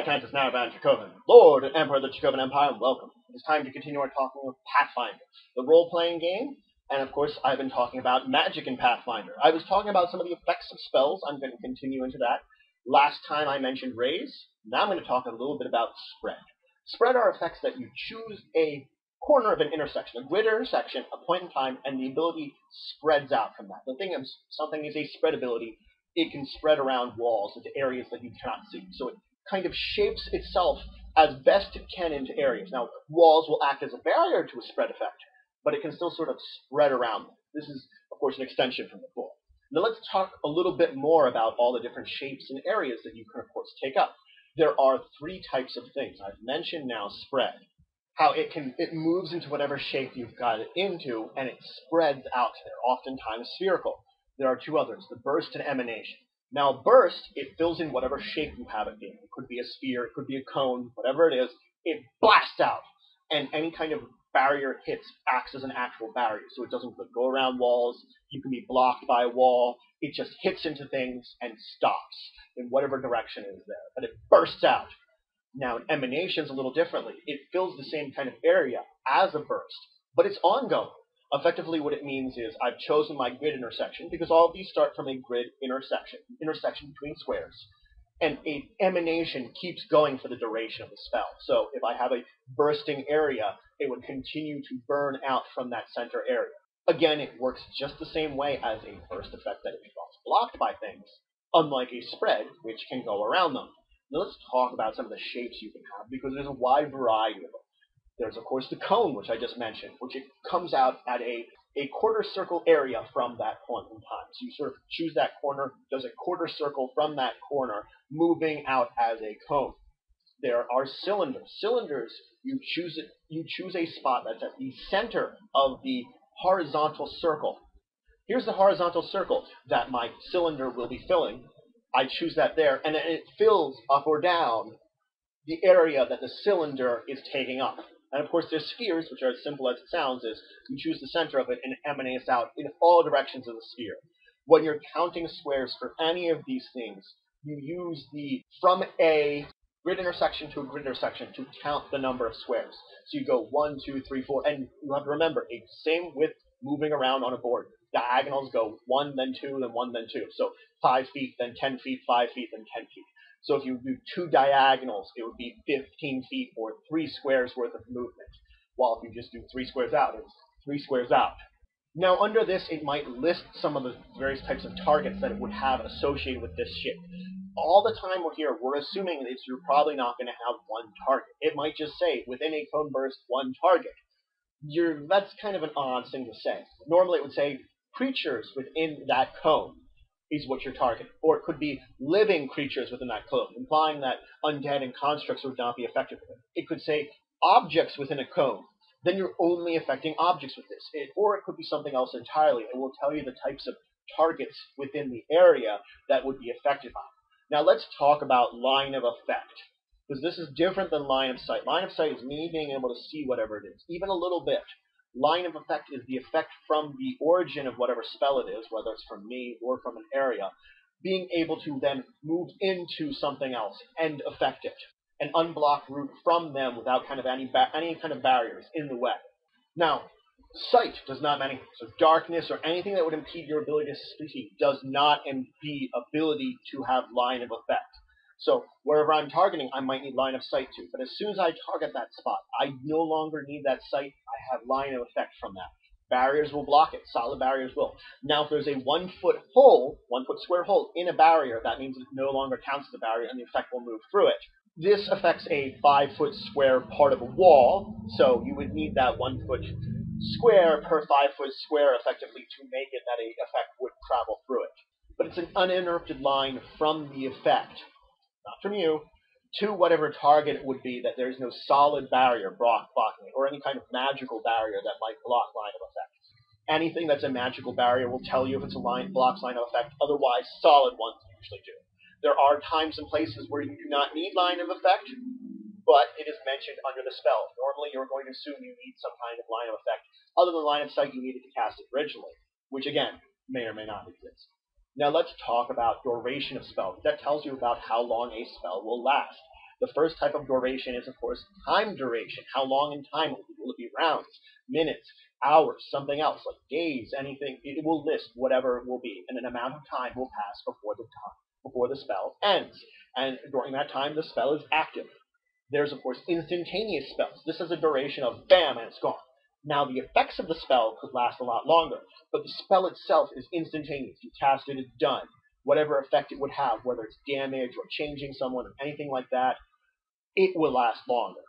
Cantus Naravan Dracovin, Lord and Emperor of the Dracovin Empire, and welcome. It is time to continue our talking of Pathfinder, the role-playing game, and of course I've been talking about magic in Pathfinder. I was talking about some of the effects of spells. I'm going to continue into that. Last time I mentioned raise. Now I'm going to talk a little bit about spread. Spread are effects that you choose a corner of an intersection, a grid intersection, a point in time, and the ability spreads out from that. The thing is, something is a spread ability. It can spread around walls into areas that you cannot see. So it kind of shapes itself as best it can into areas. Now, walls will act as a barrier to a spread effect, but it can still sort of spread around them. This is, of course, an extension from before. Now let's talk a little bit more about all the different shapes and areas that you can, of course, take up. There are three types of things. I've mentioned now spread. How it moves into whatever shape you've got it into, and it spreads out there, oftentimes spherical. There are two others, the burst and emanation. Now, burst, it fills in whatever shape you have it in. It could be a sphere, it could be a cone, whatever it is, it blasts out. And any kind of barrier it hits acts as an actual barrier, so it doesn't go around walls. You can be blocked by a wall. It just hits into things and stops in whatever direction is there, but it bursts out. Now, an emanation is a little differently. It fills the same kind of area as a burst, but it's ongoing. Effectively, what it means is I've chosen my grid intersection because all of these start from a grid intersection between squares, and an emanation keeps going for the duration of the spell. So if I have a bursting area, it would continue to burn out from that center area. Again, it works just the same way as a burst effect that involves blocked by things, unlike a spread, which can go around them. Now let's talk about some of the shapes you can have, because there's a wide variety of them. There's, of course, the cone, which I just mentioned, which it comes out at a quarter circle area from that point in time. So you sort of choose that corner, does a quarter circle from that corner, moving out as a cone. There are cylinders. Cylinders, you choose a spot that's at the center of the horizontal circle. Here's the horizontal circle that my cylinder will be filling. I choose that there, and then it fills up or down the area that the cylinder is taking up. And of course, there's spheres, which are as simple as it sounds, is you choose the center of it and it emanates out in all directions of the sphere. When you're counting squares for any of these things, you use from a grid intersection to a grid intersection to count the number of squares. So you go 1, 2, 3, 4, and you have to remember, same with moving around on a board. Diagonals go 1, then 2, then 1, then 2. So 5 feet, then 10 feet, 5 feet, then 10 feet. So if you do 2 diagonals, it would be 15 feet or 3 squares worth of movement. While if you just do 3 squares out, it's 3 squares out. Now under this, it might list some of the various types of targets that it would have associated with this ship. All the time we're here, we're assuming that you're probably not going to have one target. It might just say, within a cone burst, one target. That's kind of an odd thing to say. Normally it would say, creatures within that cone is what you're targeting. Or it could be living creatures within that cone, implying that undead and constructs would not be affected with it. It could say objects within a cone. Then you're only affecting objects with this. Or it could be something else entirely. It will tell you the types of targets within the area that would be affected by it. Now let's talk about line of effect, because this is different than line of sight. Line of sight is me being able to see whatever it is, even a little bit. Line of effect is the effect from the origin of whatever spell it is, whether it's from me or from an area, being able to then move into something else and affect it, and unblock route from them without any kind of barriers in the way. Now, sight does not mean anything. So darkness or anything that would impede your ability to see does not impede ability to have line of effect. So wherever I'm targeting, I might need line of sight to. But as soon as I target that spot, I no longer need that sight. I have line of effect from that. Barriers will block it. Solid barriers will. Now, if there's a 1 foot hole, 1 foot square hole in a barrier, that means it no longer counts the barrier and the effect will move through it. This affects a 5 foot square part of a wall, so you would need that 1 foot square per 5 foot square effectively to make it that a effect would travel through it. But it's an uninterrupted line from the effect, not from you, to whatever target it would be, that there's no solid barrier blocking it, or any kind of magical barrier that might block line of effect. Anything that's a magical barrier will tell you if it's blocks line of effect, otherwise solid ones usually do. There are times and places where you do not need line of effect, but it is mentioned under the spell. Normally you're going to assume you need some kind of line of effect, other than line of sight you needed to cast it originally, which again, may or may not exist. Now let's talk about duration of spell. That tells you about how long a spell will last. The first type of duration is, of course, time duration. How long in time will it be? Will it be rounds, minutes, hours, something else, like days, anything? It will list whatever it will be, and an amount of time will pass before the spell ends. And during that time, the spell is active. There's, of course, instantaneous spells. This has a duration of bam, and it's gone. Now, the effects of the spell could last a lot longer, but the spell itself is instantaneous. You cast it, it's done. Whatever effect it would have, whether it's damage or changing someone or anything like that, it will last longer.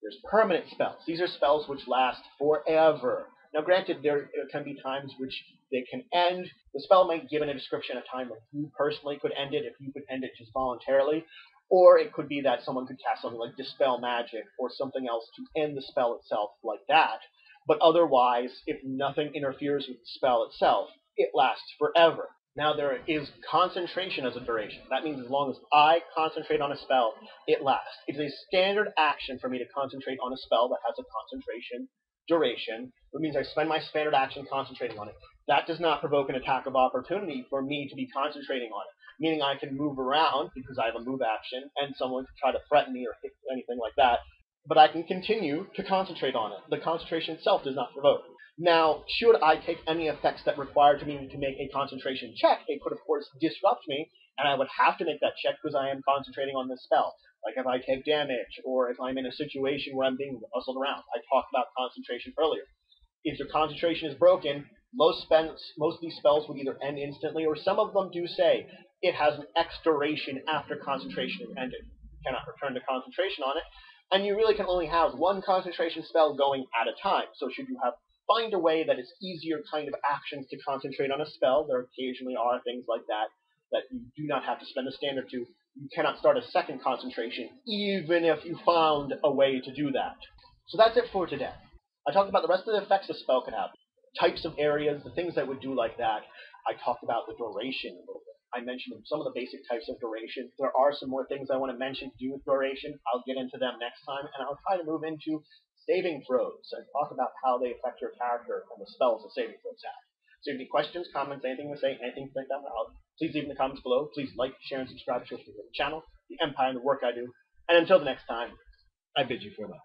There's permanent spells. These are spells which last forever. Now, granted, there can be times which they can end. The spell might give in a description a time when you personally could end it, if you could end it just voluntarily, or it could be that someone could cast something like Dispel Magic or something else to end the spell itself like that. But otherwise, if nothing interferes with the spell itself, it lasts forever. Now, there is concentration as a duration. That means as long as I concentrate on a spell, it lasts. It is a standard action for me to concentrate on a spell that has a concentration duration. It means I spend my standard action concentrating on it. That does not provoke an attack of opportunity for me to be concentrating on it, meaning I can move around because I have a move action, and someone can try to threaten me or hit anything like that, but I can continue to concentrate on it. The concentration itself does not provoke. Now, should I take any effects that require me to make a concentration check, it could, of course, disrupt me, and I would have to make that check because I am concentrating on this spell. Like if I take damage, or if I'm in a situation where I'm being hustled around. I talked about concentration earlier. If your concentration is broken, most of these spells will either end instantly, or some of them do say it has an X duration after concentration is ended. You cannot return to concentration on it, and you really can only have one concentration spell going at a time. So should you find a way that it's easier kind of actions to concentrate on a spell, there occasionally are things like that you do not have to spend a standard to. You cannot start a second concentration, even if you found a way to do that. So that's it for today. I talked about the rest of the effects a spell could have, types of areas, the things that would do like that. I talked about the duration a little bit. I mentioned some of the basic types of duration. There are some more things I want to mention to do with duration. I'll get into them next time, and I'll try to move into saving throws and talk about how they affect your character and the spells that saving throws have. So if you have any questions, comments, anything to say, anything like that, please leave in the comments below. Please like, share, and subscribe to the channel, the Empire, and the work I do. And until the next time, I bid you farewell.